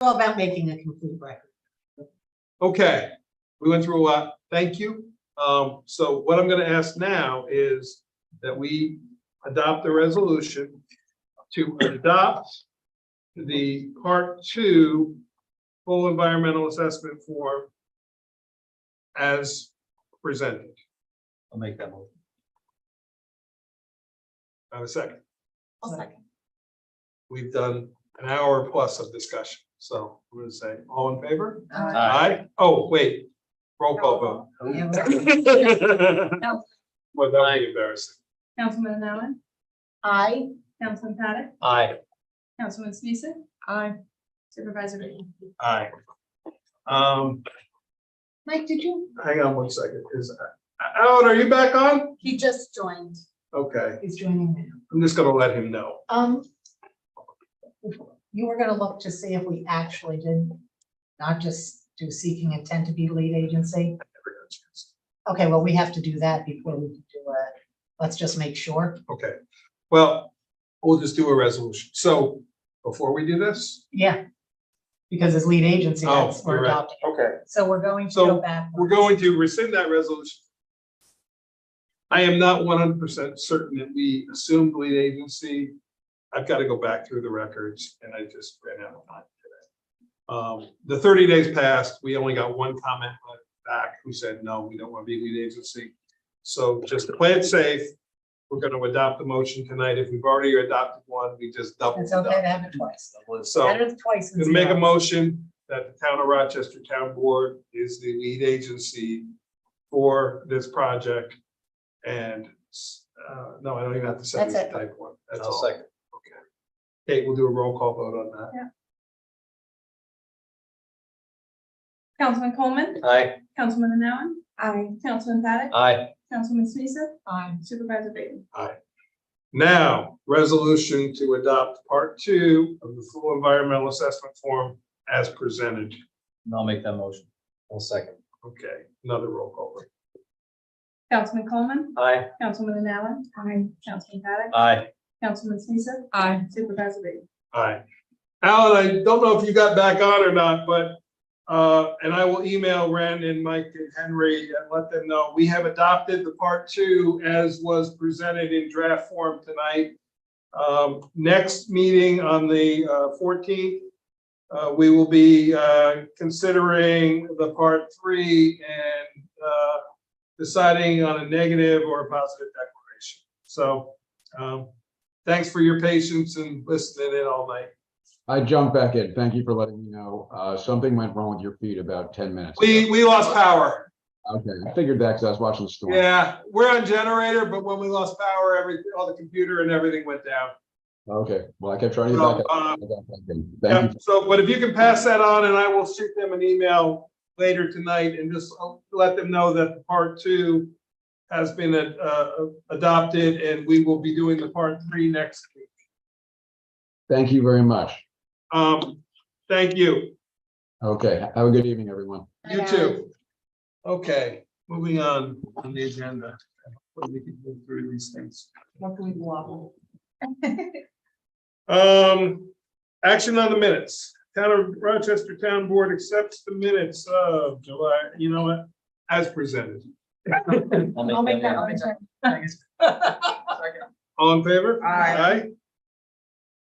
all about making a complete record. Okay, we went through a lot. Thank you. So what I'm going to ask now is that we adopt the resolution to adopt the Part 2 full environmental assessment form as presented. I'll make that motion. I have a second. I'll second. We've done an hour plus of discussion, so I'm going to say all in favor? Aye. Oh, wait, roll call vote. Yeah, Well, that would be embarrassing. Councilman Allen, Aye. Councilman Paddock, Aye. Councilman Sneeson. Aye. Supervisor Reed. Aye. Mike, did you? Hang on one second. Alan, are you back on? He just joined. Okay, He's joining now. I'm just gonna let him know. You were gonna look to see if we actually did, not just do seeking intent to be lead agency. Okay, well, we have to do that before we can do it. Let's just make sure. Okay, well, we'll just do a resolution. So before we do this, Yeah. Because as lead agency, that's you're we're right. adopting. Okay, So we're going to So, go back. we're going to rescind that resolution. I am not 100% certain that we assumed lead agency. I've got to go back through the records and I just ran out of time today. The 30 days passed. We only got one comment back who said, no, we don't want to be lead agency. So just to play it safe, we're going to adopt the motion tonight. If we've already adopted one, we just double It's it okay up. to have it twice. So Better than twice. than going to make a zero. motion that the Town of Rochester Town Board is the lead agency for this project. And, no, I don't even have to say That's the it. type one. That's I'll all. second. Okay. Kate, we'll do a roll call vote on that. Councilman Coleman, Aye. Councilman Allen. Aye. Councilman Paddock, Aye. Councilman Sneeson. Aye. Supervisor Reed. Now, resolution to adopt Part 2 of the full environmental assessment form as presented. And I'll make that motion. I'll second. Okay, another roll call vote. Councilman Coleman, Aye. Councilman Allen. Aye. Councilman Paddock, Aye. Councilman Sneeson. Aye. Supervisor Reed. Aye. Alan, I don't know if you got back on or not, but, and I will email Ren and Mike and Henry and let them know, we have adopted the Part 2 as was presented in draft form tonight. Next meeting on the 14th, we will be considering the Part 3 and deciding on a negative or a positive declaration. So thanks for your patience and listening in all night. I jumped back in. Thank you for letting me know. Something went wrong with your feed about 10 minutes ago. We lost power. Okay, I figured that because I was watching the storm. Yeah, we're on generator, but when we lost power, all the computer and everything went down. Okay, well, I kept trying to get So, back up. I got back in. Thank yeah, you. so, but if you can pass that on, and I will shoot them an email later tonight and just let them know that the Part 2 has been adopted, and we will be doing the Part 3 next week. Thank you very much. Thank you. Okay, have a good evening, everyone. You too. Okay, moving on the agenda. We can go through these things. What can we block? Action on the minutes. Town of Rochester Town Board accepts the minutes of July, you know what, as presented. I'll make that motion. All in favor? Aye.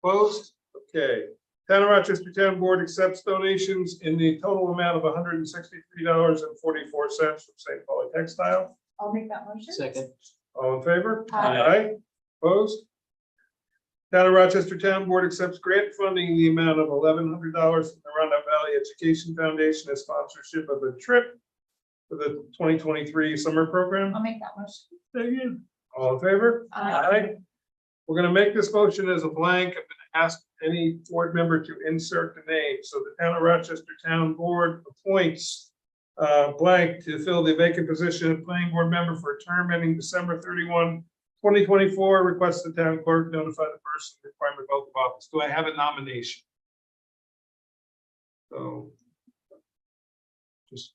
Opposed? Okay. Town of Rochester Town Board accepts donations in the total amount of $163.44 from St. Pauli Textile. I'll make that motion. Second. All in favor? Aye. Opposed? Town of Rochester Town Board accepts grant funding in the amount of $1,100 from the Roundup Valley Education Foundation as sponsorship of a trip for the 2023 summer program. I'll make that motion. All in favor? Aye. We're gonna make this motion as a blank. I'm gonna ask any board member to insert the name. So the Town of Rochester Town Board appoints blank to fill the vacant position of planning board member for a term ending December 31, 2024. Requests the town clerk notify the person requiring the oath of office. Do I have a nomination? So just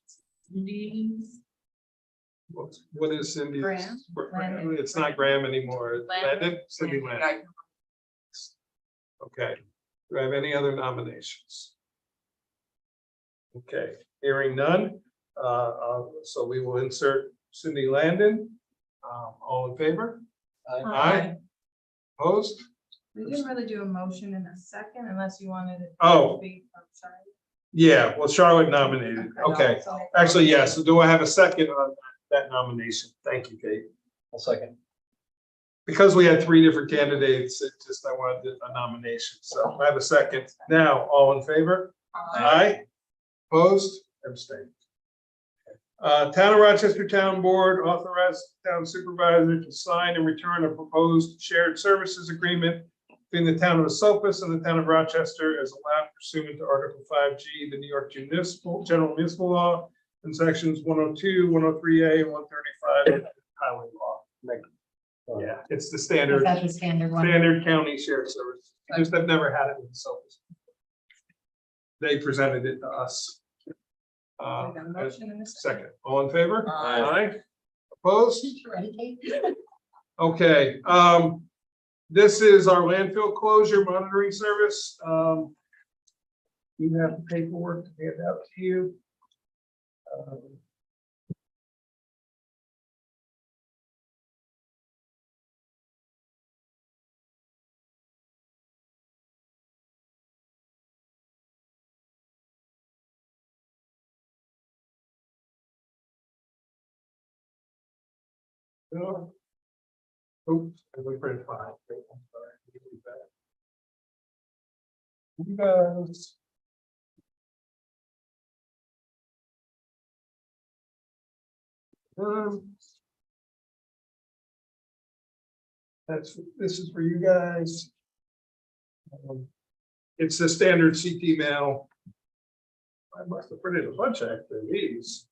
what is Cindy? Graham. It's not Graham anymore. Landon. Cindy Landon. Okay. Do I have any other nominations? Okay, hearing none. So we will insert Cindy Landon. All in favor? Aye. Opposed? We didn't really do a motion in a second unless you wanted it. Oh. to be outside. Yeah, well, Charlotte nominated. Okay, So- actually, yes. So do I have a second on that nomination? Thank you, Kate. I'll second. Because we had three different candidates, I wanted a nomination. So I have a second. Now, all in favor? Aye. Opposed? Abstained. Town of Rochester Town Board authorized town supervisor to sign and return a proposed shared services agreement between the town of Esopus and the town of Rochester as allowed pursuant to Article 5G, the New York General Municipal Law, and sections 102, 103A, and 135 of the Highway Law. Yeah, it's the Is standard that the standard one? county shared service. Just I've never had it with Esopus. They presented it to us. We got a motion in a Second, all in favor? Aye. Opposed? Ready, Kate? Okay, this is our landfill closure monitoring service. You have the paperwork to hand out to you. No. Oops, we printed five. I'm sorry. You guys. This is for you guys. It's the standard CT mail. I must have printed a bunch of these.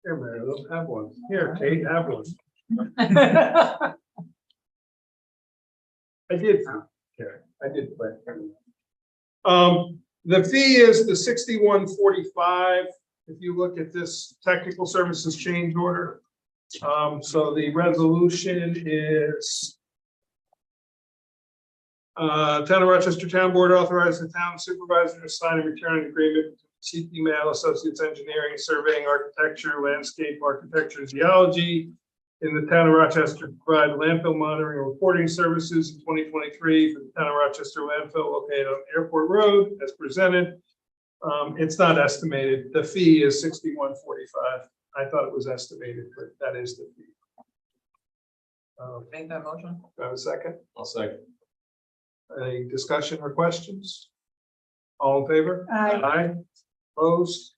Here, Mary, let's have one. Here, Kate, have one. I did. Karen, I did. The fee is the $61.45. If you look at this technical services change order. So the resolution is Town of Rochester Town Board authorized the town supervisor to sign and return an agreement between CT Mail Associates Engineering, Surveying, Architecture, Landscape Architecture, and Geology in the town of Rochester to provide landfill monitoring and reporting services in 2023 for the town of Rochester landfill located on Airport Road as presented. It's not estimated. The fee is $61.45. I thought it was estimated, but that is the fee. Make that motion. Do I have a second? I'll second. Any discussion or questions? All in favor? Aye. Aye. Opposed?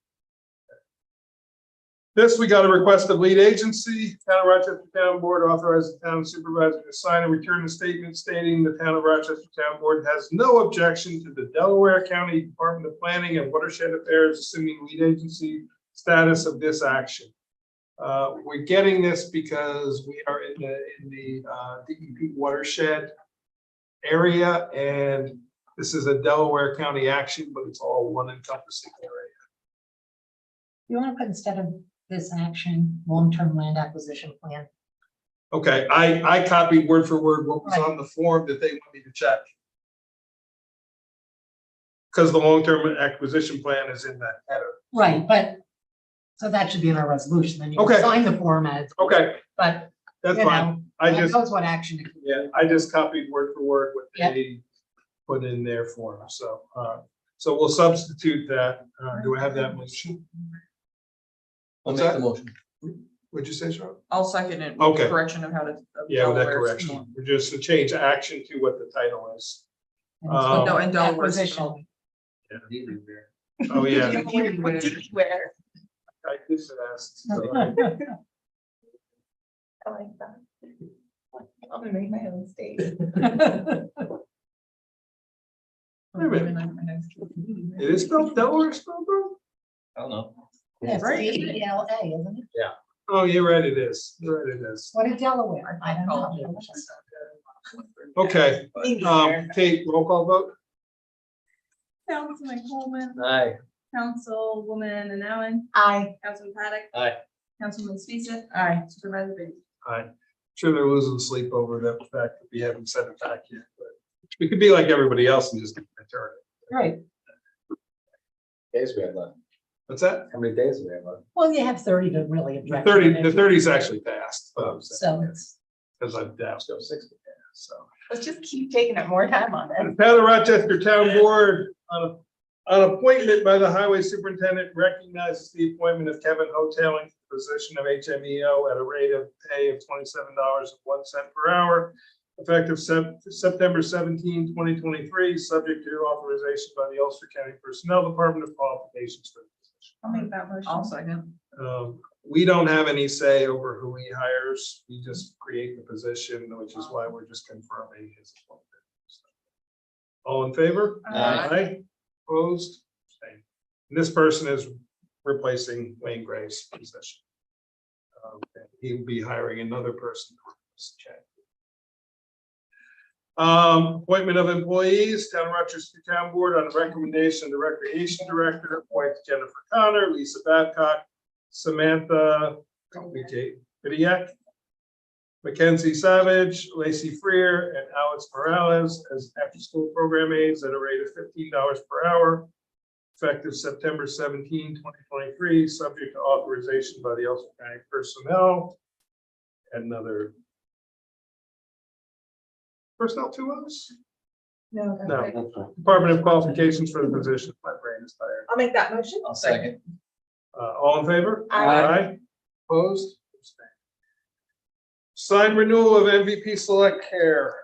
This, we got a request of lead agency. Town of Rochester Town Board authorized the town supervisor to sign and return a statement stating the town of Rochester Town Board has no objection to the Delaware County Department of Planning and Watershed Affairs assuming lead agency status of this action. We're getting this because we are in the DEP watershed area, and this is a Delaware County action, but it's all one encompassing area. You want to put instead of this action, long-term land acquisition plan? Okay, I copied word for word what was on the form that they want me to check. Because the long-term acquisition plan is in that header. Right, but, so that should be in our resolution, then you Okay. can sign the form as, Okay, but, that's you fine. know, I that just, knows what action to do. yeah, I just copied word for word what Yep. they put in their form, so, so we'll substitute that. Do I have that motion? I'll What's make that? the motion. What'd you say, Charlotte? I'll second it. Okay. Correction of how to. of Yeah, with that Delaware's correction, we're just to change action to what the title is. And it's Um, No, and Delaware's. Acquisition. Oh, yeah. Where? I just asked. So I like that. I'm gonna make my own state. Wait a minute. It is spelled Delaware spelled wrong? I don't know. It's Right. DELA, isn't it? Oh, you're right, it is. You're right, it is. What is Delaware? I don't know. Okay, Kate, roll call vote? Councilman Coleman, Aye. Councilwoman Allen, Aye. Councilman Paddock. Aye. Councilman Speesa. Aye. Supervisor Brady. Aye. Sure, they're losing sleep over the fact that we haven't sent it back yet, but we could be like everybody else and just return it. Right. Days we have left. What's that? How many days do we have left? Well, you have 30 to really The address. 30, the 30 is actually passed, So it's, because I've down. Let's go 60. So. Let's just keep taking up more time on The it. Town of Rochester Town Board, on appointment by the Highway Superintendent, recognizes the appointment of Kevin Hoteling to the position of HMEO at a rate of pay of $27.01 per hour, effective September 17, 2023, subject to authorization by the Ulster County Personnel Department of qualifications for the position. I'll make that motion. I'll second. We don't have any say over who he hires. We just create the position, which is why we're just confirming his appointment. All in favor? Aye. Opposed? Abstained. And this person is replacing Wayne Gray's position. He will be hiring another person for this check. Appointment of employees, Town of Rochester Town Board, on the recommendation of the Recreation Director, appoints Jennifer Connor, Lisa Babcock, Samantha Vidiak, Mackenzie Savage, Lacey Freer, and Alex Morales as after-school program aides at a rate of $15 per hour, effective September 17, 2023, subject to authorization by the Ulster County Personnel. Another personnel to us? No. that's No. right. Department of Qualifications for the position. My brain is tired. I'll make that motion. I'll second. All in favor? Aye. Opposed? Abstained. Sign renewal of MVP Select Care.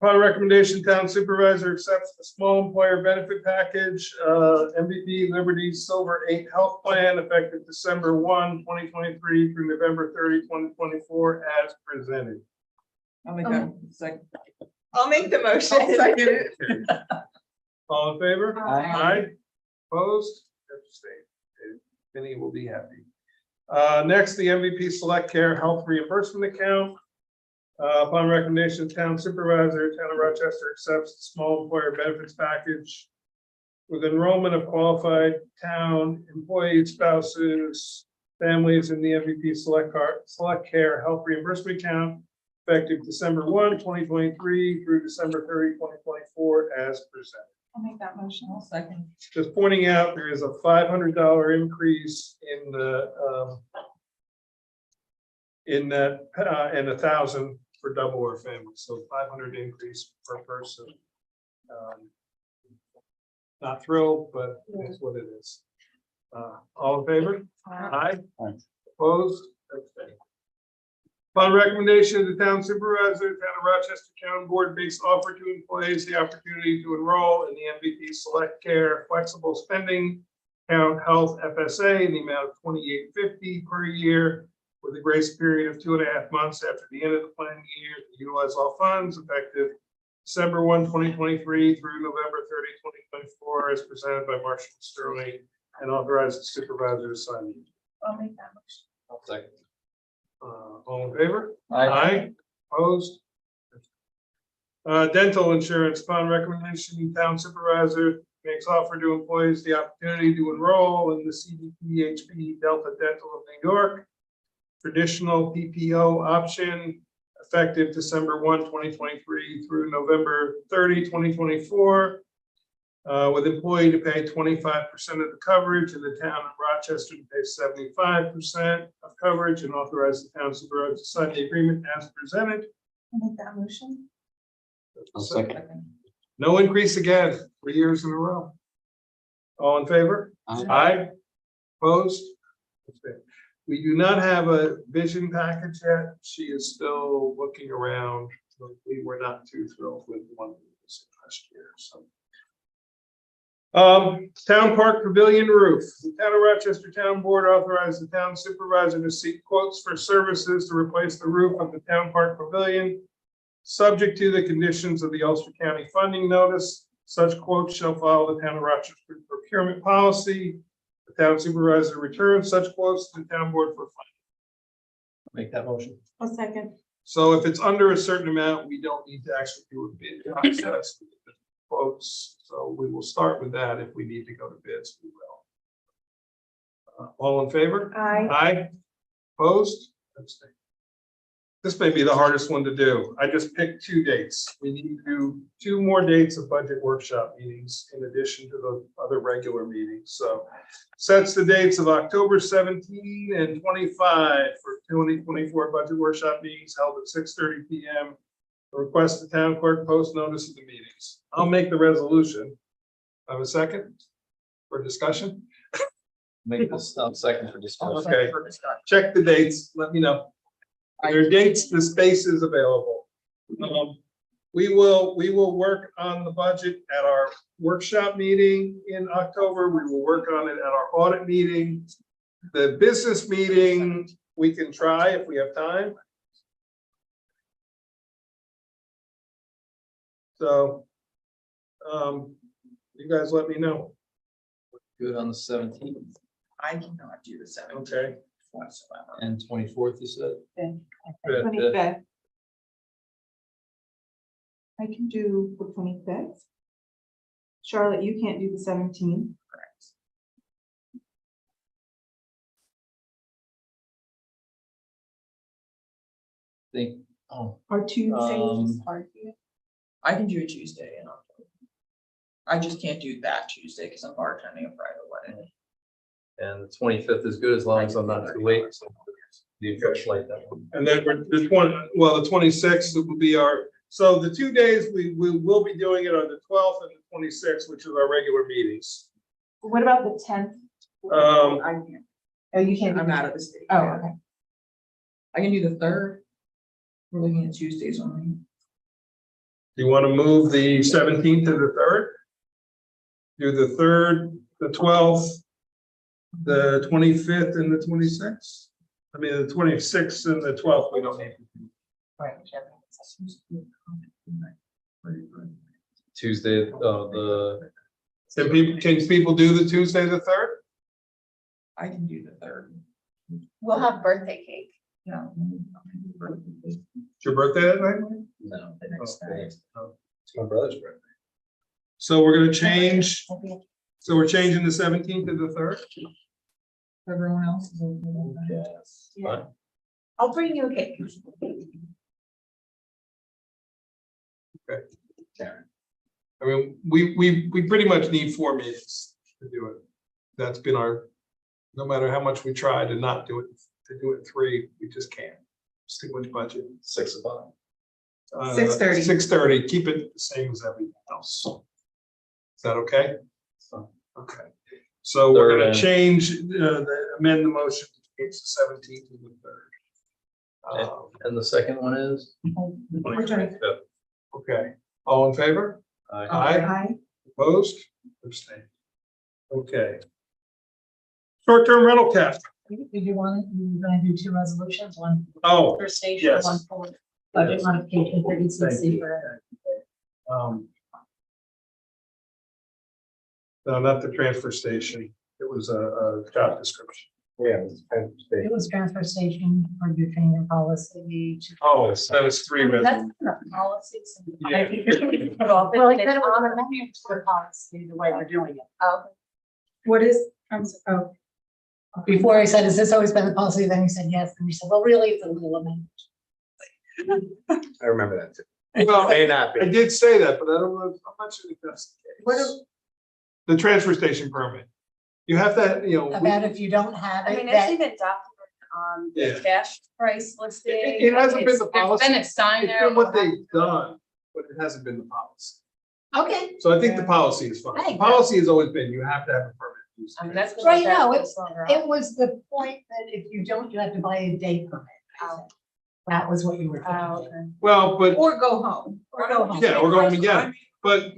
Upon recommendation, Town Supervisor accepts the small employer benefit package, MVP Liberty Silver 8 Health Plan, effective December 1, 2023 through November 30, 2024, as presented. I'll make that second. I'll make the motion. I'll second it. All in favor? Aye. Opposed? Abstained. Vinny will be happy. Next, the MVP Select Care Health Reimbursement Account. Upon recommendation of Town Supervisor, Town of Rochester accepts the small employer benefits package with enrollment of qualified town employees, spouses, families in the MVP Select Care Health Reimbursement Account, effective December 1, 2023 through December 30, 2024, as presented. I'll make that motion. I'll second. Just pointing out, there is a $500 increase in the in that and 1,000 for double or family, so 500 increase per person. Not thrilled, but it's what it is. All in favor? Aye. Opposed? Abstained. Upon recommendation of the Town Supervisor, Town of Rochester Town Board makes offer to employees the opportunity to enroll in the MVP Select Care Flexible Spending Account Health FSA in the amount of $28.50 per year, with a grace period of 2.5 months after the end of the planning year to utilize all funds, effective December 1, 2023 through November 30, 2024, as presented by Marshall Sterling, and authorize the supervisor to sign. I'll make that motion. I'll second. All in favor? Aye. Opposed? Dental insurance, upon recommendation, Town Supervisor makes offer to employees the opportunity to enroll in the CDPHP Delta Dental of New York traditional PPO option, effective December 1, 2023 through November 30, 2024. With employee to pay 25% of the coverage and the Town of Rochester to pay 75% of coverage, and authorize the Town Supervisor to sign the agreement as presented. I'll make that motion. I'll second. No increase again, 3 years in a row. All in favor? Aye. Opposed? Abstained. We do not have a vision package yet. She is still looking around. We were not too thrilled with one last year, so. Town Park Pavilion roof. The Town of Rochester Town Board authorized the Town Supervisor to seek quotes for services to replace the roof of the Town Park Pavilion, subject to the conditions of the Ulster County funding notice. Such quotes shall follow the Town of Rochester procurement policy. The Town Supervisor returns such quotes to the Town Board for funding. Make that motion. I'll second. So if it's under a certain amount, we don't need to actually do a bid process. Quotes, so we will start with that. If we need to go to bids, we will. All in favor? Aye. Aye. Opposed? Abstained. This may be the hardest one to do. I just picked 2 dates. We need to do 2 more dates of budget workshop meetings in addition to the other regular meetings. So sets the dates of October 17 and 25 for 2024 budget workshop meetings held at 6:30 PM. Request the town clerk post notice of the meetings. I'll make the resolution. Have a second for discussion? Make this second for discussion. Okay, check the dates, let me know. There are dates, the space is available. We will work on the budget at our workshop meeting in October. We will work on it at our audit meeting. The business meeting, we can try if we have time. So, you guys let me know. Good on the 17th I cannot do the 7th. Okay. whatsoever. and 24th, you said? Good. 25th. I can do the 25th. Charlotte, you can't do the 17th. Correct. Think, oh, Or Tuesdays Um, is hard for you. I can do a Tuesday in October. I just can't do that Tuesday because I'm bartending a private wedding. and the 25th is good as long as I'm not too late. So the first like that one. And then we're the 26th will be our, so the 2 days we will be doing it on the 12th and the 26th, which is our regular meetings. What about the 10th? I can't, Oh, you can't. do I'm the- out of the state. Oh, okay. I can do the 3rd. We're looking at Tuesdays only. Do you want to move the 17th to the 3rd? Do the 3rd, the 12th, the 25th and the 26th? I mean, the 26th and the 12th, we don't need to do. Right. Tuesday, the Can people do the Tuesday, the 3rd? I can do the 3rd. We'll have birthday cake. Yeah. It's your birthday that night? no, The next Okay. day. it's my brother's birthday. So we're gonna change, so we're changing the 17th to the 3rd? Everyone else is okay with that? Yes. Yeah. Fine. I'll bring you a cake. I mean, we pretty much need 4 meetings to do it. That's been our, no matter how much we try to not do it, to do it 3, we just can't. It's too much budget. 6 o'clock. 6:30. 6:30, keep it the same as everything else. Is that okay? Fine. Okay, so we're Third gonna and- change, amend the motion to change the 17th to the 3rd. And the second one is? 25th. Okay, all in favor? Aye. Aye. Hi. Opposed? Abstained. Okay. Short-term rental cap. Did you want, you were gonna do 2 resolutions, one Oh, for station, yes. one for budget modification for Thank ECC you. for. No, not the transfer station. It was a job description. Yeah. It was transfer station for your training policy. Oh, that was 3 That's resolutions. not policies. Yeah. Well, like that, it was an amendment to the policy, the way we're doing it. Oh, What is, oh, Before I said, has this always been the policy? Then you said yes, and you said, well, really, it's a little amendment. I remember that too. Well, May not I be. did say that, but I don't know, I'm not sure if that's the What case. The transfer station permit. You have to, you know. About if you don't have I it, mean, it's that, even documented on Yeah. the cash price listing. It hasn't been the policy. It's been a sign It's there. been what they've done, but it hasn't been the policy. okay, So I think the policy is fine. I The agree. policy has always been, you have to have a permit. to use I the mean, that's. been Right, like that no, for it's- longer. it was the point that if you don't, you have to buy a day permit. Oh. That was what you were Oh, thinking. okay. Well, but, Or go home. Or go home. yeah, we're going again, but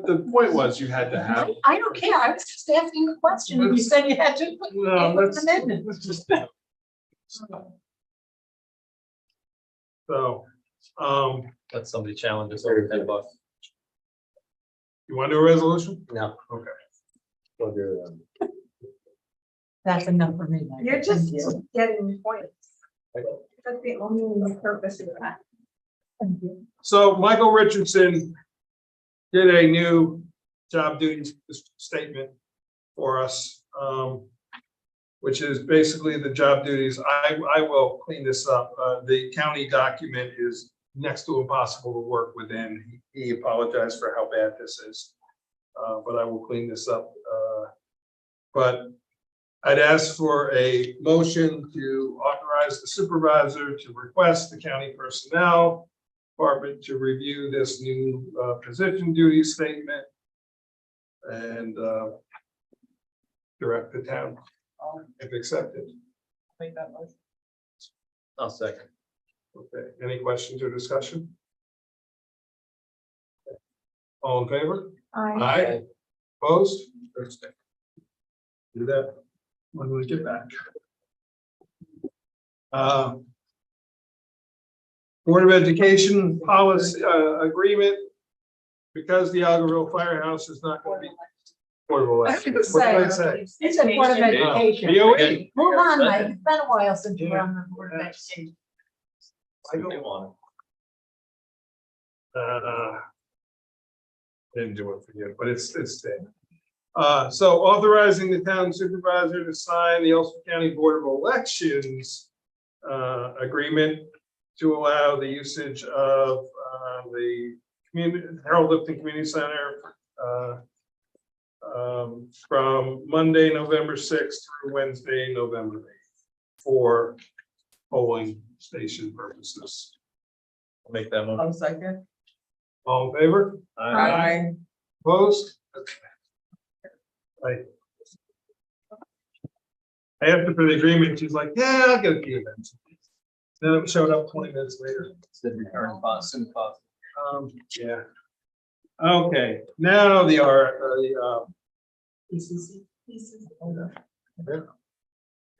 the point was you had to have. I don't care, I was just asking a question, and you said you had to. put No, it was let's, an amendment. let's just. So, Let somebody challenge us over $10. you want to do a resolution? No. Okay. We'll do it. That's enough for me. Michael. you're just Thank you. getting points. That's the only purpose of that. Thank you. So Michael Richardson did a new job duties statement for us. which is basically the job duties. I will clean this up. The county document is next to impossible to work within. He apologized for how bad this is. But I will clean this up. But I'd ask for a motion to authorize the supervisor to request the county personnel department to review this new position duty statement and direct the town if accepted. Make that motion. I'll second. Okay, any questions or discussion? All in favor? Aye. Opposed? Do that when we get back. Board of Education policy agreement, because the Algarville Firehouse is not going to be. Board of Elections. What did I say? It's a Board of Education. BOE. Move on, Mike. It's been a while since you were on the Board of Education. I don't want Didn't do it for you, but it's there. So authorizing the town supervisor to sign the Ulster County Board of Elections agreement to allow the usage of the Harold Lipton Community Center from Monday, November 6th through Wednesday, November 8th for polling station purposes. I'll make that one. I'll second. All in favor? Aye. Opposed? I asked her for the agreement, she's like, yeah, I'll get a few minutes. Then it showed up 20 minutes later. Said return soon as possible. Yeah. Okay, now the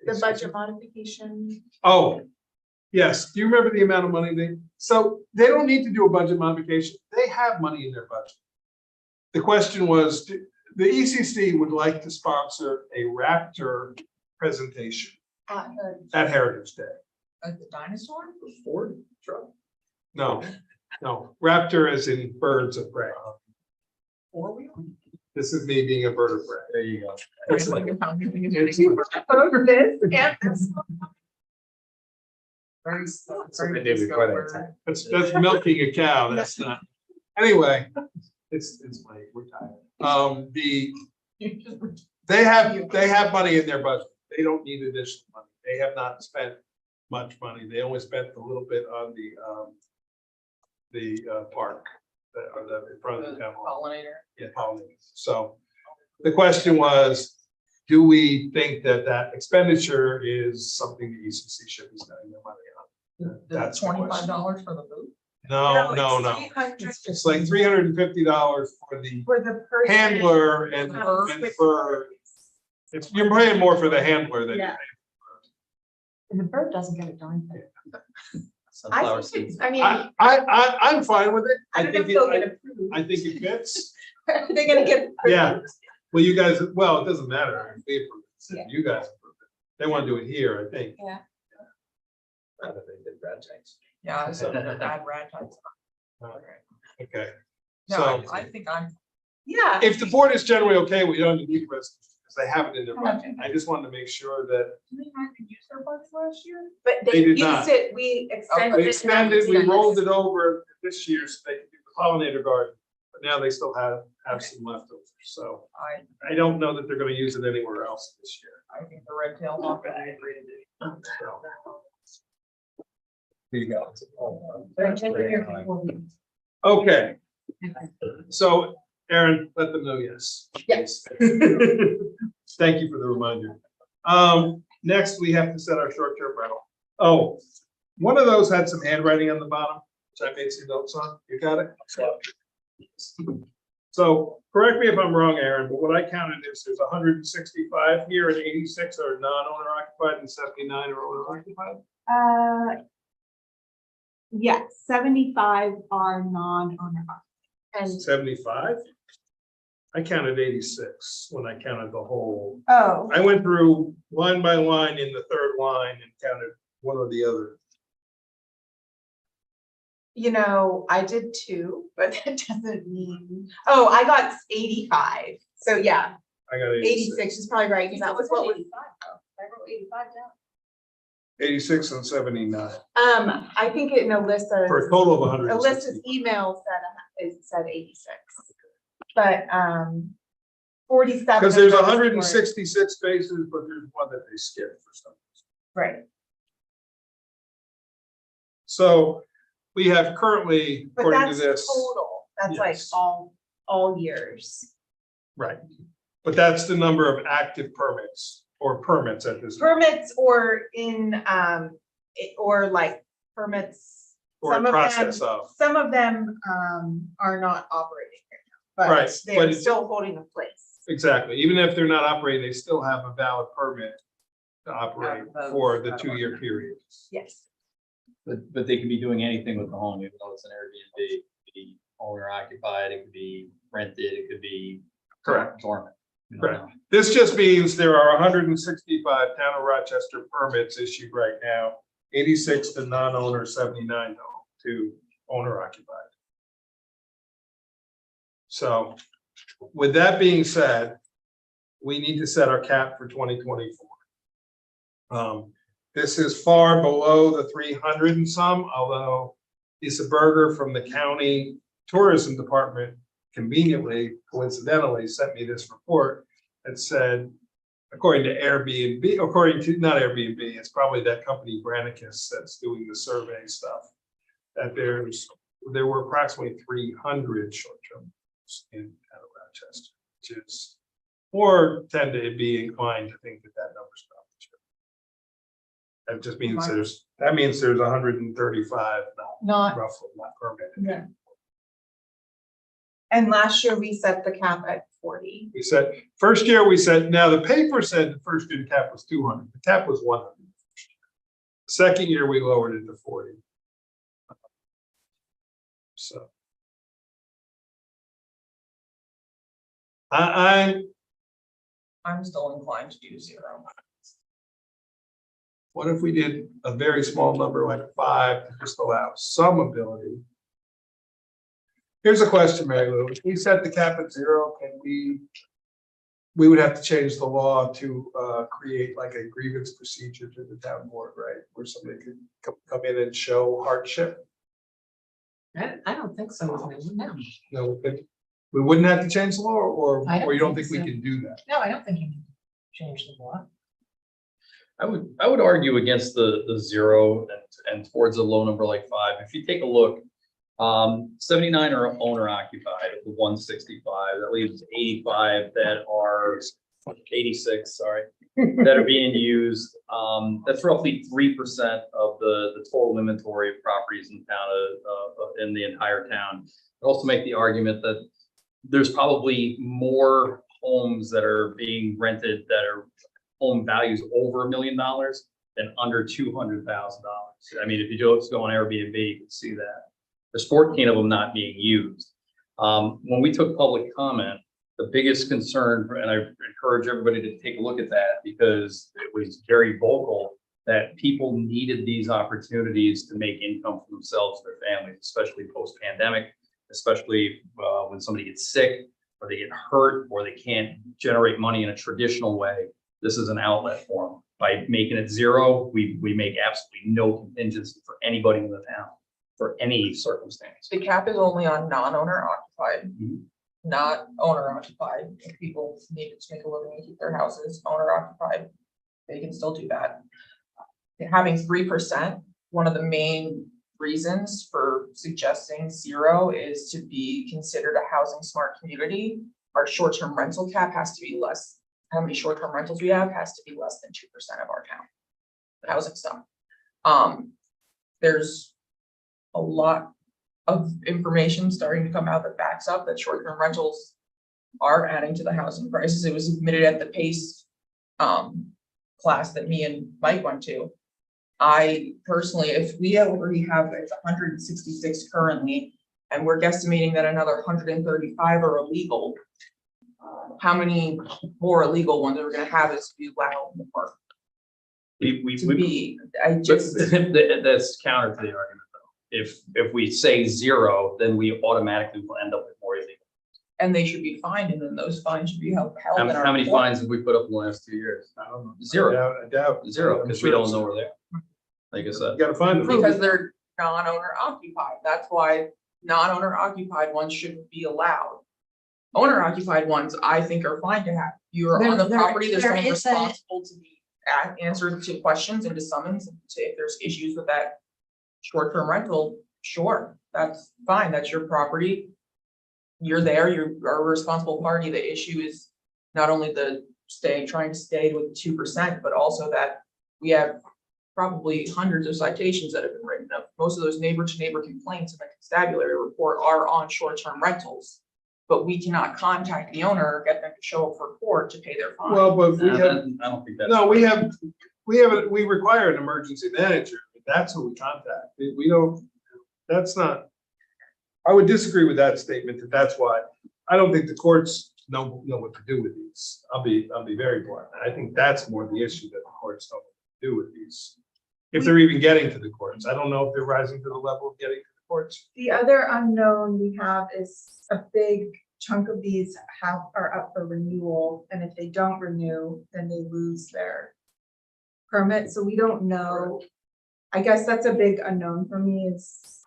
The budget modification. oh, yes, do you remember the amount of money so they don't need to do a budget modification, they have money in their budget. The question was, the ECC would like to sponsor a Raptor presentation at Heritage Day. Like the dinosaur? Ford truck? No, Raptor as in birds of prey. Four-wheel? This is me being a bird of prey. There you go. It's like- Over this, yeah. Something they did quite a time. That's milking a cow, that's not. Anyway, it's late, we're tired. They have money in their budget. They don't need additional money. They have not spent much money. They only spent a little bit on the park, or the in front of the town hall. Pollinator. Yeah, pollinator. So the question was, do we think that that expenditure is something the ECC should be spending their money on? That's the question. $25 for the booth? No. It's like $350 for the handler and for, it's, you're paying more for the handler than. Yeah. And the bird doesn't get a darn thing. Sunflower seeds. I mean, I'm fine with it. I don't know if they'll get approved. I think it fits. Are they gonna get? Yeah. Well, you guys, well, it doesn't matter. If we approve it. Yeah. You guys approve it. They want to do it here, I think. Yeah. I don't think they did rat tanks. Yeah, it's a bad rat type. Okay. No, So I think I'm, Yeah. if the board is generally okay, we don't need to because they have it in their budget. I just wanted to make sure that did they not even use their bucks last year? But They they did used not. it, we extended it. we expanded, we rolled it over this year so they could do the pollinator garden, but now they still have some leftovers. So I don't know that they're going to use it anywhere else this year. I think the red tail hawk, I agree to do. Here you go. Okay. So Aaron, let them know yes. Yes. Thank you for the reminder. Next, we have to set our short-term rental. Oh, one of those had some handwriting on the bottom, which I made some notes on. You got it? So correct me if I'm wrong, Aaron, but what I counted is there's 165 here and 86 are non-owner occupied and 79 are owner occupied. Yes, 75 are non-owner. And 75? I counted 86 when I counted the whole. Oh, I went through line by line in the third line and counted one or the other. You know, I did too, but that doesn't mean, oh, I got 85. So yeah, I got 86 is probably right, because that was what was, I wrote 85 down. 86 and 79, I think in Alyssa's. for a total of 160. Alyssa's email said 86. But, 47. Because there's of those 166 spaces, but there's one that they skipped for some reason. were- Right, So we have currently, but according to that's this, total. That's like Yes. all years. right, but that's the number of active permits or permits at this. Permits or or like permits. Or some of process them- of. Some of them, are not operating right now, Right, but but they're it's- still holding a place. Exactly, even if they're not operating, they still have a valid permit to operate for the 2-year period. Yes. But they could be doing anything with the home, even though it's an Airbnb, it could be owner occupied, it could be rented, it could be. Correct. Dormant. You don't Correct. know. This just means there are 165 town of Rochester permits issued right now, 86 to non-owner, 79 to owner occupied. So with that being said, we need to set our cap for 2024. This is far below the 300 and some, although Lisa Berger from the county tourism department conveniently, coincidentally, sent me this report that said, according to Airbnb, not Airbnb, it's probably that company Granicus that's doing the survey stuff, that there were approximately 300 short-term rentals in town of Rochester, which is, or tend to be inclined to think that that number's probably true. That just means there's 135 Not, roughly not permitted. Yeah. And last year we set the cap at 40. We said, first year we said, now the paper said the first year cap was 200, the cap was 100. Second year we lowered it to 40. So. I'm still inclined to do 0. what if we did a very small number like 5 to just allow some ability? Here's a question, Mary Lou. If we set the cap at 0, can we would have to change the law to create like a grievance procedure to the town board, right? Where somebody could come in and show hardship. I don't think so. No, No, we wouldn't have to change the law, or I don't you don't think think we so. can do that? no, I don't think you need to change the law. I would argue against the 0 and towards a low number like 5. If you take a look, 79 are owner occupied of the 165. That leaves 85 that are 86, sorry, that are being used. That's roughly 3% of the total inventory of properties in town, in the entire town. I also make the argument that there's probably more homes that are being rented that are home values over $1 million than under $200,000. I mean, if you just go on Airbnb, you can see that. There's 14 of them not being used. When we took public comment, the biggest concern, and I encourage everybody to take a look at that because it was very vocal that people needed these opportunities to make income for themselves, their families, especially post-pandemic, especially when somebody gets sick or they get hurt or they can't generate money in a traditional way. This is an outlet for them. By making it 0, we make absolutely no contingency for anybody in the town for any circumstance. The cap is only on non-owner occupied, Mhm. not owner occupied. If people need to make a living and keep their houses owner occupied, they can still do that. Having 3%, one of the main reasons for suggesting 0 is to be considered a housing smart community. Our short-term rental cap has to be less. How many short-term rentals we have has to be less than 2% of our town housing stock. There's a lot of information starting to come out that backs up that short-term rentals are adding to the housing prices. It was admitted at the PACE class that me and Mike went to. I personally, if we already have 166 currently, and we're guesstimating that another 135 are illegal, how many more illegal ones are we gonna have as we allow more to be? I just, That's counter to the argument, though. If we say 0, then we automatically will end up with more illegal. and they should be fined, and then those fines should be held. How in our many court. fines have we put up in the last 2 years? I don't know. Zero. I doubt. Zero, I'm because sure we don't it's- know where they are. Like I said. You gotta find them. Because they're non-owner occupied. That's why non-owner occupied ones shouldn't be allowed. Owner occupied ones, I think, are fine to have. You're on the There- property, there's there someone is a- responsible to be answer to questions and to summons, and to if there's issues with that short-term rental, sure, that's fine, that's your property. You're there, you are a responsible party. The issue is not only trying to stay with 2%, but also that we have probably hundreds of citations that have been written up. Most of those neighbor-to-neighbor complaints in the constabulary report are on short-term rentals. But we cannot contact the owner or get them to show up for court to pay their fine. Well, but we Nah, have, I don't think that's. no, we require an emergency manager. That's who we contact. We don't, that's not. I would disagree with that statement, that's why. I don't think the courts know what to do with these. I'll be very blunt. I think that's more the issue, that the courts don't know what to do with these. If they're even getting to the courts. I don't know if they're rising to the level of getting to the courts. The other unknown we have is a big chunk of these are up for renewal, and if they don't renew, then they lose their permit, so we don't know. I guess that's a big unknown for me is,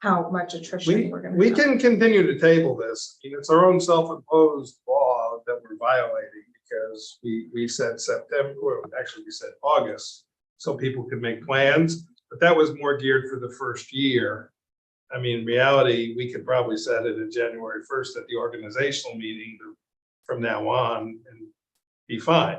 how much attrition we're gonna We have. can continue to table this. I mean, it's our own self-imposed law that we're violating because we said September, or actually we said August, so people could make plans, but that was more geared for the first year. I mean, in reality, we could probably set it at January 1st at the organizational meeting from now on and be fine.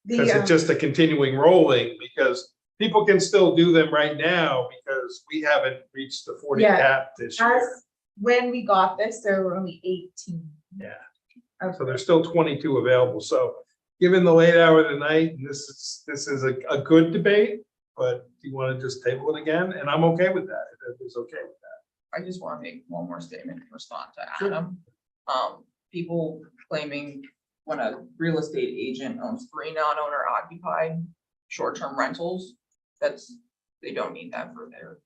Because it's just a continuing rolling, because people can still do them right now because we haven't reached the 40 Yeah. cap this year. As, when we got this, there were only 18. Yeah. Okay. So there's still 22 available. So given the late hour of the night, and this is a good debate, but you want to just table it again? And I'm okay with that. If it's okay with that. I just want to make one more statement in response to Sure. Adam. People claiming when a real estate agent owns 3 non-owner occupied short-term rentals, they don't need that for their.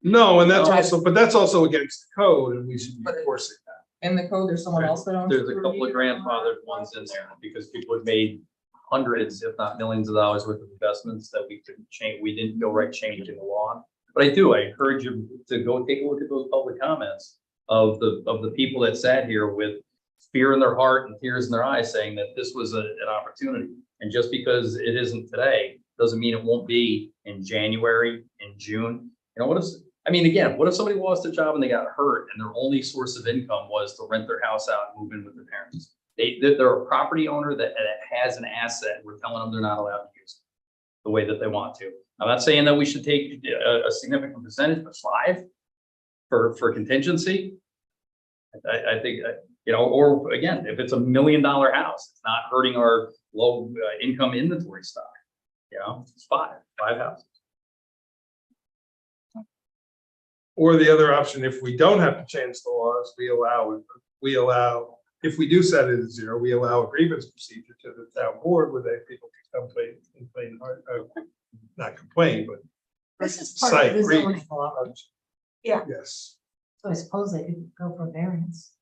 No, and that's No. also, but that's also against the code, and we should be But it- enforcing that. In the code, there's someone else that owns. There's a 3 couple of grandfathered ones in there because people have made hundreds, if not millions of dollars worth of investments that we couldn't change. We didn't feel right changing the law. But I encourage you to go take a look at those public comments of the people that sat here with fear in their heart and tears in their eyes, saying that this was an opportunity. And just because it isn't today, doesn't mean it won't be in January, in June. You know, what if somebody lost their job and they got hurt and their only source of income was to rent their house out and move in with their parents? They're a property owner that has an asset. We're telling them they're not allowed to use it the way that they want to. I'm not saying that we should take a significant percentage, but 5 for contingency. I think, or again, if it's $1 million house, it's not hurting our low income inventory stock. It's 5 houses. Or the other option, if we don't have to change the laws, we allow, if we do set it at 0, we allow a grievance procedure to the town board where people can complain, not complain, but This is part cite of the zoning grievance. law, Yeah. Yes, so I suppose they could go for variance,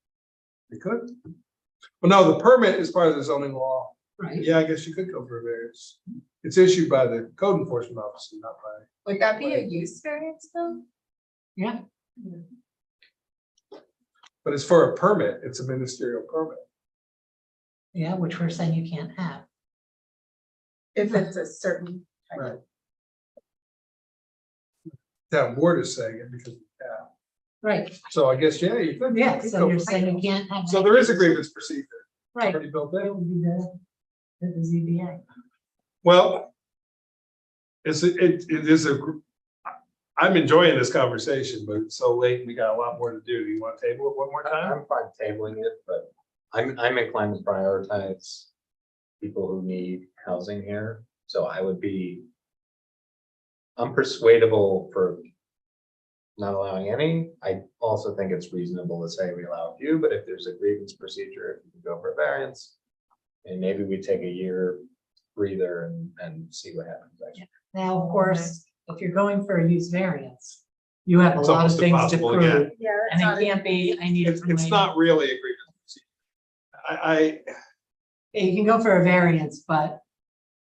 we could. Well, no, the permit is part of the zoning law. right? Yeah, I guess you could go for a variance. It's issued by the code enforcement officer, not by. Would that be a use variance though? Yeah, But it's for a permit. It's a ministerial permit. yeah, which we're saying you can't have. If it's a certain type Right. of. Town board is saying it because, yeah. Right, So I guess, yeah, you could. yeah, you could so go you're for saying it. you can't have. So there is a grievance procedure Right, already built in. it would be the ZBA. Well, it is I'm enjoying this conversation, but it's so late, and we got a lot more to do. You want to table it one more time? I'm fine tabling it, but I'm inclined to prioritize people who need housing here. So I'm persuadable for not allowing any. I also think it's reasonable to say we allow a few, but if there's a grievance procedure, if you can go for a variance, and maybe we take a year breather and see what happens. Actually. Now, of course, if you're going for a use variance, You have a It's lot of almost things to impossible to get. prove, Yeah. and that's it can't be, I need it It's for my. not really a grievance procedure. I, Yeah, you can go for a variance, but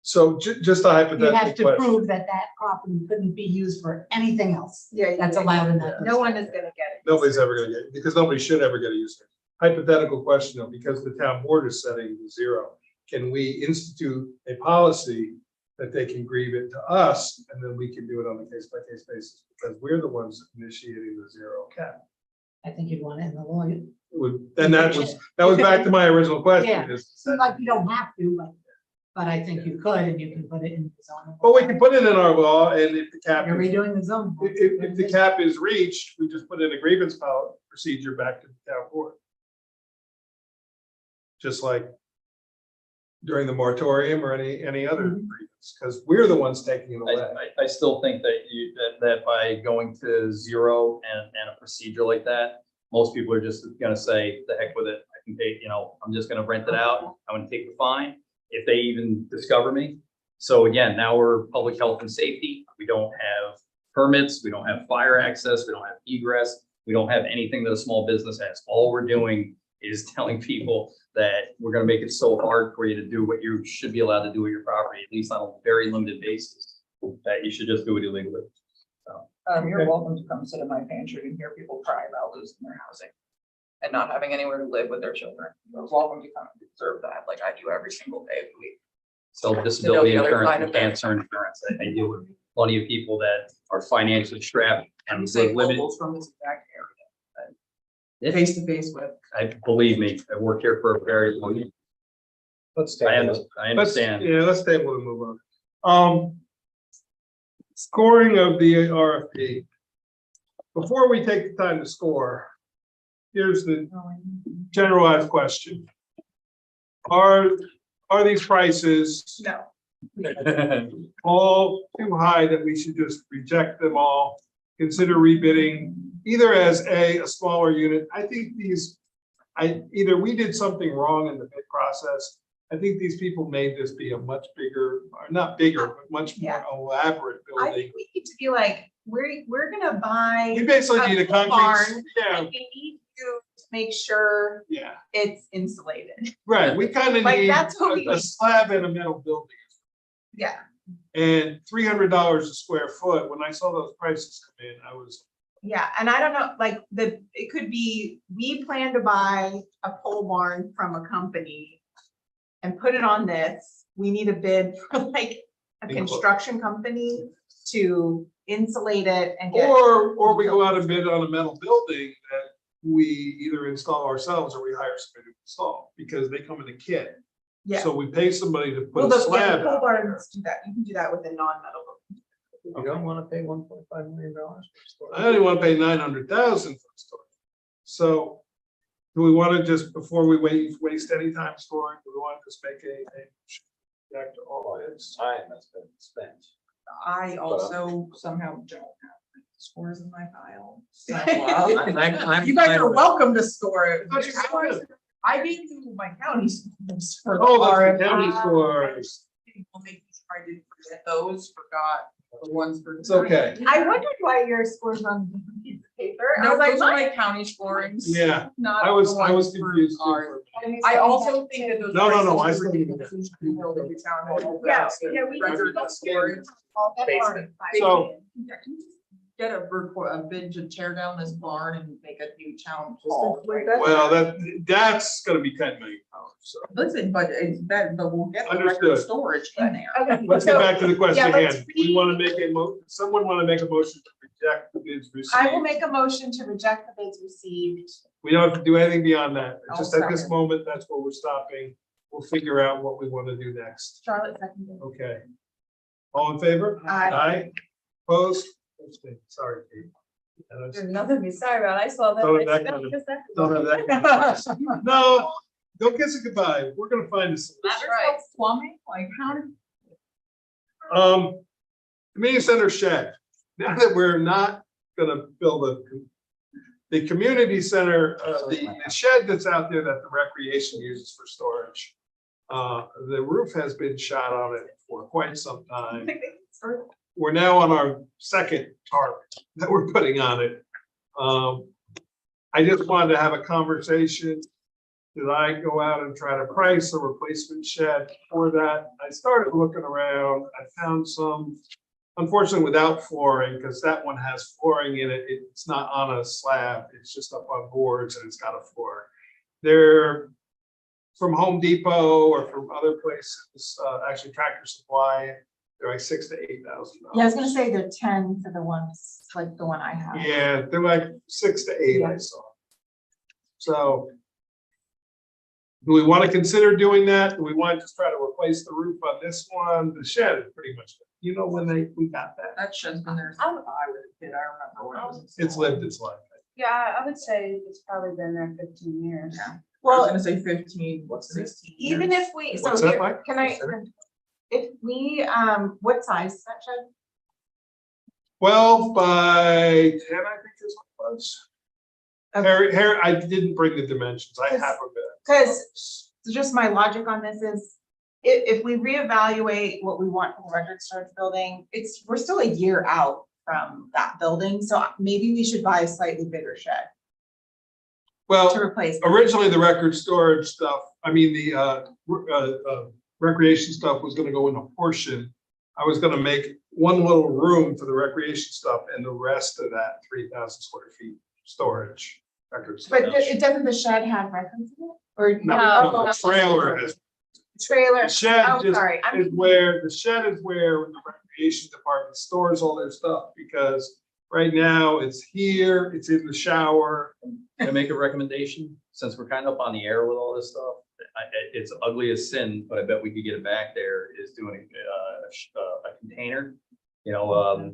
so just a you have hypothetical to question. prove that that property couldn't be used for anything else Yeah. that's allowed in that. No one is gonna get it. Nobody's ever gonna get, it, because nobody should ever get a use variance. Hypothetical question though, because the town board is setting the 0, can we institute a policy that they can grieve it to us, and then we can do it on a case by case basis, because we're the ones initiating the 0 cap. I think you'd want it in the law. It And that was back to my original question. Yeah. is- seems like you don't have to, but I think you could, and you can put it in the zone. Well, we can put it in our law, and if the cap, You're is- redoing the zone. if the cap is reached, we just put in a grievance procedure back to the town board. Just like during the moratorium or any other Mhm. grievance, because we're the ones taking it away. I still think that that by going to 0 and a procedure like that, most people are just gonna say, the heck with it. I can pay, I'm just gonna rent it out. I'm gonna take the fine if they even discover me. So again, now we're public health and safety. We don't have permits. We don't have fire access. We don't have egress. We don't have anything that a small business has. All we're doing is telling people that we're gonna make it so hard for you to do what you should be allowed to do with your property, at least on a very limited basis, that you should just do it illegally. You're welcome to come sit in my pantry and hear people cry about losing their housing and not having anywhere to live with their children. You're welcome to come and observe that, like I do every single day of the week. Self-disability the other insurance side and of that. cancer insurance. I deal with plenty of people that are financially strapped And and say live limited. locals from this exact area, It's- face to face with. Believe me, I worked here for a very long time. Let's take I a under- look. I Let's, understand. yeah, let's table and move on. Scoring of the RFP. Before we take the time to score, here's the generalized question. Are these prices No. all too high that we should just reject them all? Consider rebidding either as a smaller unit. I think either we did something wrong in the bid process. I think these people made this be a much bigger, or not bigger, but much more elaborate I building. think we need to be like, we're gonna buy. We basically a need a pole concrete, barn, yeah, and we need to make sure yeah, it's insulated. right. We kind of Like, need that's what we a need. slab and a metal building. Yeah, And $300 a square foot. When I saw those prices come in, I was, yeah, and I don't know, like, it could be, we plan to buy a pole barn from a company and put it on this. We need a bid for like a Input. construction company to insulate it and get. or we go out and bid on a metal building that we either install ourselves or we hire somebody to install, because they come in a kit. Yeah. So we pay somebody to Well, put a the slab pole out there. barns do that. You can do that with a non-metal. You don't want to pay $1.5 million. I only want to pay 900,000 for the storage. So do we want to just, before we waste any time storing, do we want to just make a back to all its? Time has been spent. I also somehow don't have scores in my file. So, I'm you guys fine are with- welcome to store it. Thought you said it. I gave you my county scores for the Oh, that's RFP. the county scores. People making sure I didn't forget those, forgot the ones for. It's okay. I wondered why your scores on the piece of paper. I No, was like, those are what? my county scorings. Yeah, Not I was the ones for confused. too ours. for a minute. I also think that those. No, no, prices I are still need ridiculous. that. You know that the town hall Yeah, has the yeah, we record need of storage. All that Basement. barn. So- Yeah, can you just get a bid to tear down this barn and make a new town hall. Well, that's gonna be $10 million, so. Listen, but but we'll get the record Understood. storage in there. Okay, Let's get so back to the question yeah, at let's hand. We read- want to make someone want to make a motion to reject the bids received. I will make a motion to reject the bids received. We don't have to do anything beyond that. I'll Just at this second. moment, that's where we're stopping. We'll figure out what we want to do next. Charlotte seconded. Okay. All in favor? Aye. Aye. Opposed? Abstained. Sorry, Kate. And There's nothing to be sorry about. I saw that. Don't like, have that kind of- just that- don't have that. No, don't kiss it goodbye. We're gonna find a solution. That's right. Plumbing, like how did? Community center shed. Now that we're not gonna build the community center, the shed that's out there that the recreation uses for storage. The roof has been shot on it for quite some time. we're now on our second tarp that we're putting on it. I just wanted to have a conversation. Did I go out and try to price a replacement shed for that? I started looking around. I found some, unfortunately without flooring, because that one has flooring in it. It's not on a slab. It's just up on boards and it's got a floor. They're from Home Depot or from other places, actually Tractor Supply. They're like $6,000 to $8,000. Yeah, I was gonna say they're 10 for the ones, like the one I have. Yeah, they're like 6 to 8, I Yeah. saw. So do we want to consider doing that? Do we want to just try to replace the roof on this one? The shed is pretty much, you know, when we got that, That shed's been there since I was a kid, I remember when it was. it's lived its life. Yeah, I would say it's probably been there 15 years. Yeah. I was Well, gonna say 15, 16 even years. if we, What's so that, here, Mike? can I, if we, what size is that shed? 12 by 10, I think is what it was. Harry, I didn't bring the dimensions. I have a bit. Because just my logic on this is, if we reevaluate what we want from the record storage building, we're still a year out from that building, so maybe we should buy a slightly bigger shed to Well, replace. originally the record storage stuff, I mean, the recreation stuff was gonna go in a portion. I was gonna make one little room for the recreation stuff and the rest of that 3,000 square feet storage. Record But storage. it doesn't the shed have records in it? Or? No, the trailer is, Trailer, the shed oh, just sorry, is where, the shed is where the recreation department stores all their stuff, because right now it's here, it's in the shower. Can I make a recommendation? Since we're kind of up on the air with all this stuff, it's ugly as sin, but I bet we could get it back there, is doing a container. You know,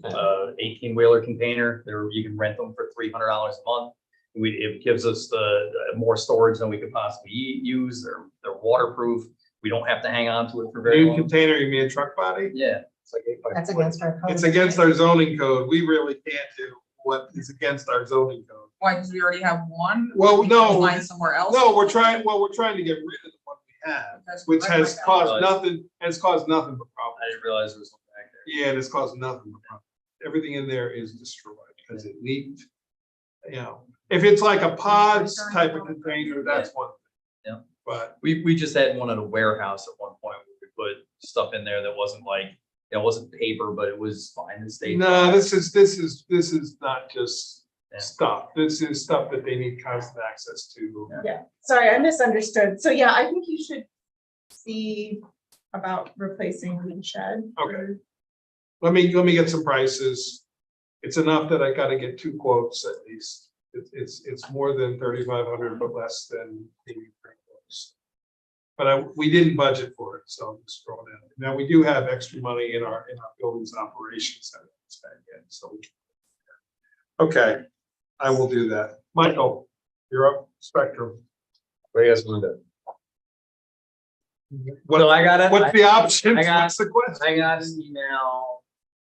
18-wheeler container, you can rent them for $300 a month. It gives us the more storage than we could possibly use. They're waterproof. We don't have to hang on to it for very New long. container, you mean a truck body? Yeah. It's like 8 by That's 40. against our code. It's against our zoning code. We really can't do what is against our zoning code. Why, because we already have one? Well, We can no. Find somewhere else? No, we're trying to get rid of the one we have, That's which right has now. caused nothing, but I problems. didn't realize there was one back there. Yeah, it has caused nothing but problems. Everything in there is destroyed because it leaked. You know, if it's like a pods type of container, that's one thing. Yeah. But We just had one at a warehouse at one point. We could put stuff in there that wasn't like, it wasn't paper, but it was fine to stay. no, this is not just Yeah. stuff. This is stuff that they need constant access to. Yeah, sorry, I misunderstood. So yeah, I think you should see about replacing the shed. Okay. Let me get some prices. It's enough that I gotta get 2 quotes at least. It's more than 3,500, but less than maybe 3 quotes. But we didn't budget for it, so I'm just throwing it out. Now, we do have extra money in our buildings operations that we haven't spent yet, so. Okay, I will do that. Michael, you're up, Spectrum. What do you guys want to do? What, I got it. what's the option? I got- What's the question? I got an email.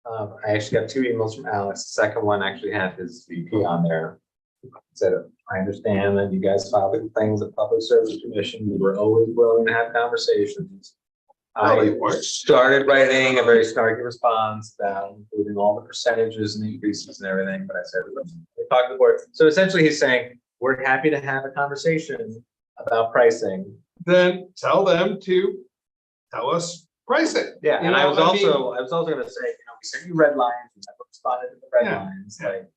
I actually got 2 emails from Alex. The second one actually had his VP on there. It said, I understand that you guys filed the things at Public Service Commission. We were always willing to have conversations. No, they I weren't. started writing a very snarky response about including all the percentages and increases and everything, but I said, we talked to the board. So essentially he's saying, we're happy to have a conversation about pricing. Then tell them to tell us pricing. Yeah, You and I know, was I mean- also gonna say, we sent you red lines, you never responded to the red Yeah, lines, yeah. like.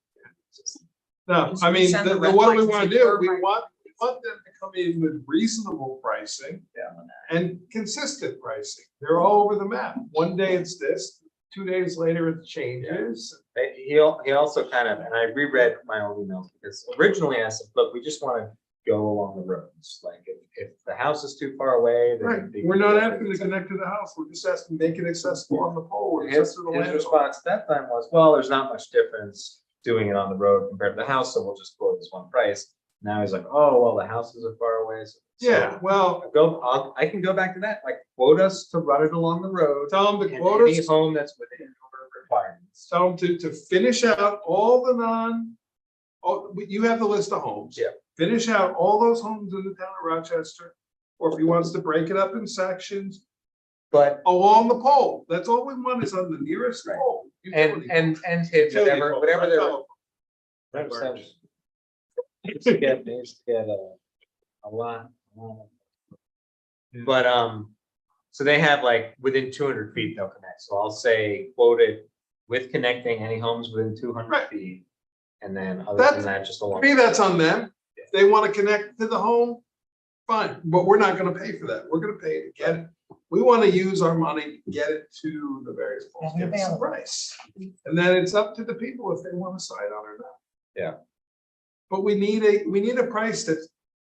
No, Just I mean, send the the red what do we lines want to to do? your We right. want them to come in with reasonable pricing. Yeah. And consistent pricing. They're all over the map. One day it's this, 2 days later it changes. He also kind of, and I reread my own emails, because originally I said, look, we just wanna go along the roads, like, if the house is too far away. then Right, they- we're not asking to connect to the house, we're just asking to make it accessible on the pole. His accessible to the landlord. response at that time was, well, there's not much difference doing it on the road compared to the house, so we'll just quote this one price. Now he's like, oh, well, the houses are far away. So Yeah, well, I can go back to that, like, quote us to run it along the road. tell them to And quote any us, home that's within our requirements. tell them to finish out all the you have the list of homes. Yeah. Finish out all those homes in the town of Rochester, or if he wants to break it up in sections, But along the pole. That's all we want is on the nearest Right. pole. and hit whatever, whatever they're. Needs to get a lot. But, so they have like within 200 feet they'll connect, so I'll say quoted with connecting any homes within 200 Right. feet. And then other That's- than that, just To along. me, that's on them. If they want to connect to the home, fine, but we're not gonna pay for that. We're gonna pay to get it. We want to use our money to get it to the various poles, And get us a available. price. And then it's up to the people if they want to sign on or not. Yeah. But we need a price that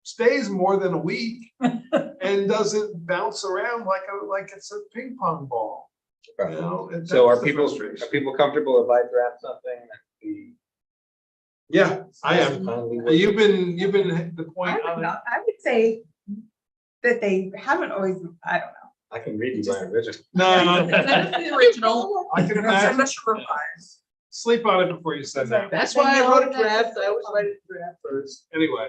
stays more than a week and doesn't bounce around like it's a ping pong ball. You know, and So that's are the people frustration. comfortable if I draft something that we? Yeah, I am. You've been the point on it. I would say that they haven't always, I don't know. I can read you my original. No, That's the original. I can Send imagine. us a revised. Sleep on it before you send that. That's why I wrote a draft. I always write a draft first. Anyway,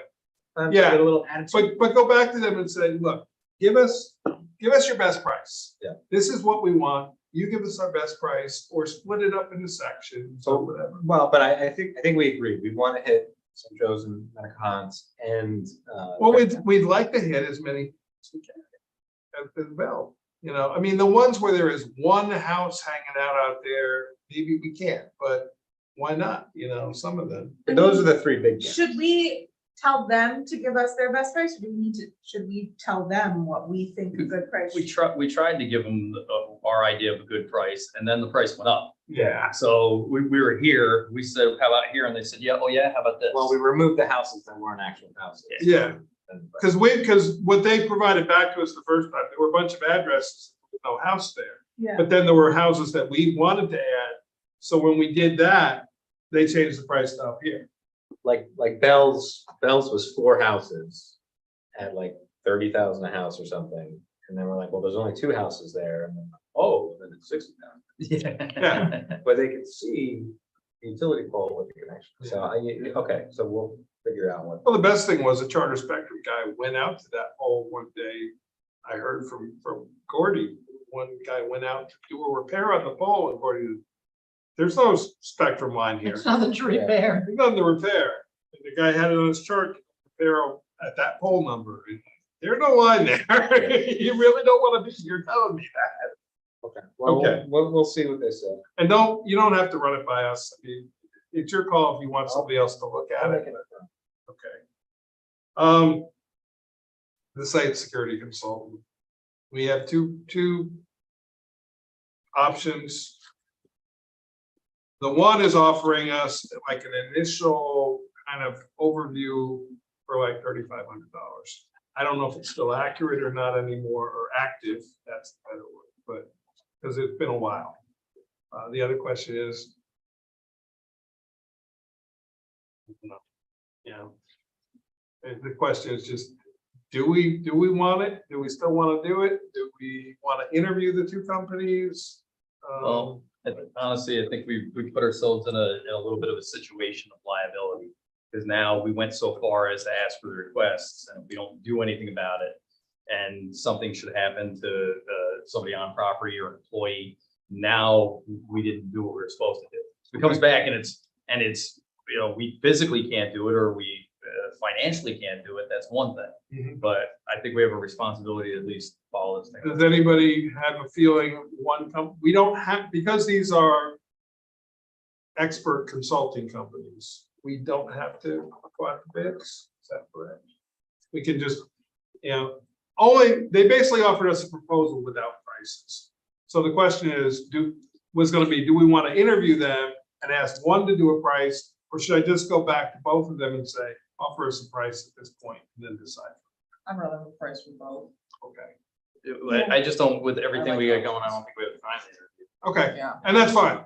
Get a little attitude. but go back to them and say, look, give us your best price. Yeah. This is what we want. You give us our best price or split it up into sections or whatever. Well, but I think we agree. We want to hit some Joes and Metacons and. Well, we'd like to hit as many as we can as well. You know, I mean, the ones where there is one house hanging out there, maybe we can't, but why not? You know, some of them. Those are the three big. ones. Should we tell them to give us their best price, or do we need to, should we tell them what we think a good price? We tried to give them our idea of a good price, and then the price went up. Yeah. So we were here, we said, how about here? And they said, yeah, oh yeah, how about this? Well, we removed the houses that weren't actual houses. Yeah. Because what they provided back to us the first time, there were a bunch of addresses, with no house there. Yeah. But then there were houses that we wanted to add. So when we did that, they changed the price to up here. Like Bell's was 4 houses at like 30,000 a house or something. And then we're like, well, there's only 2 houses there. And then, oh, then it's 60,000. Yeah. But they can see the utility pole with the connection. So okay, so we'll figure out what. Well, the best thing was a Charter Spectrum guy went out to that pole one day. I heard from Gordy, one guy went out to do a repair on the pole and Gordy, there's no Spectrum line here. It's nothing to repair. There's nothing to repair. And the guy had it on his chart, repair at that pole number. And there's no line there. You really don't want to be here telling me that. Okay. Well, Okay. We'll see what they say. And you don't have to run it by us. I mean, it's your call if you want somebody else to look at it. Okay. The site security consultant. We have two options. The one is offering us like an initial kind of overview for like $3,500. I don't know if it's still accurate or not anymore, or active, that's the better word, but because it's been a while. The other question is, the question is just, do we want it? Do we still want to do it? Do we want to interview the 2 companies? Well, honestly, I think we put ourselves in a little bit of a situation of liability. Because now we went so far as to ask for the requests, and if we don't do anything about it, and something should happen to somebody on property or an employee, now we didn't do what we were supposed to do. If it comes back and it's we physically can't do it, or we financially can't do it, that's one thing. But I think we have a responsibility to at least follow this thing. Does anybody have a feeling we don't have, because these are expert consulting companies, we don't have to go out for bids, is that correct? We can just, they basically offered us a proposal without prices. So the question is, do we want to interview them and ask one to do a price, or should I just go back to both of them and say, offer us a price at this point and then decide? I'd rather have a price for both. Okay. I just don't, with everything we got going, I don't think we have time to interview. Okay, Yeah. and that's fine.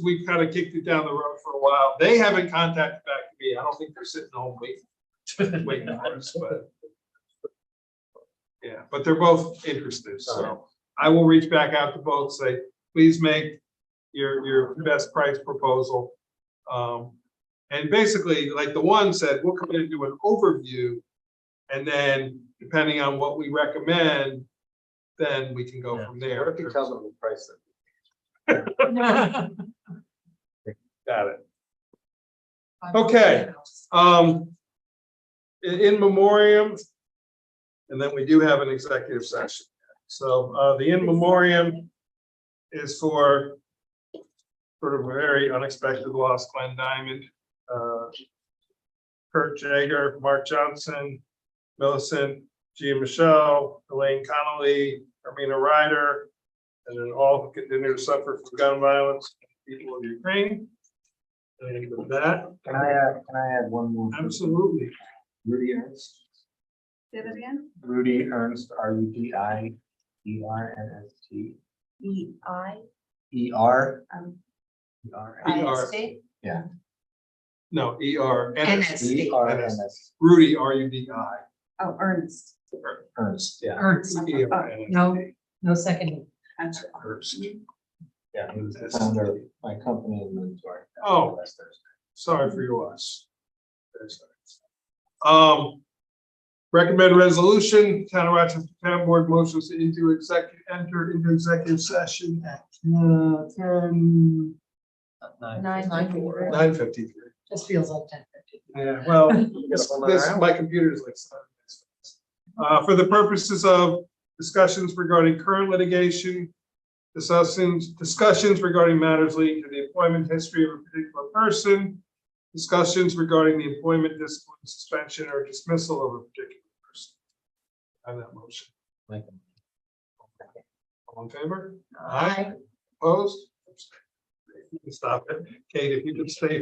We kind of kicked it down the road for a while. They haven't contacted back to me. I don't think they're sitting home waiting for us, but. Yeah, but they're both interested, so I will reach back out to both, say, please make your best price proposal. And basically, like the one said, we'll come in and do an overview. And then depending on what we recommend, then we can go from there. What if you tell them the price that? Got it. Okay. In memoriam. And then we do have an executive session. So, the in memoriam is for sort of a very unexpected loss, Glenn Diamond, Kurt Jaeger, Mark Johnson, Millicent, Gia Michelle, Elaine Connolly, Armina Ryder, and then all who continue to suffer from gun violence, people of Ukraine. And with that, Can I add one more? absolutely. Rudy Ernst. Say that again? Rudy Ernst, RUDIERNST. E-I. ER. Um, ISD? No, ER, NSD. ERNS. Rudy, RUDI. Oh, Ernst. Ernst, yeah. Ernst. No second. Ernst. Yeah, he was the founder of my company and mentor. Oh. Last Thursday. Sorry for your loss. Very sorry. Recommend resolution, Town of Rochester Town Board motions to enter into executive session at 9:53. Just feels like 10:50. Yeah, well, my computer is like. For the purposes of discussions regarding current litigation, discussions regarding matters leading to the employment history of a particular person, discussions regarding the employment, discipline, suspension, or dismissal of a particular person. I have that motion. All in favor? Aye. Opposed? You can stop it. Kate, if you could stay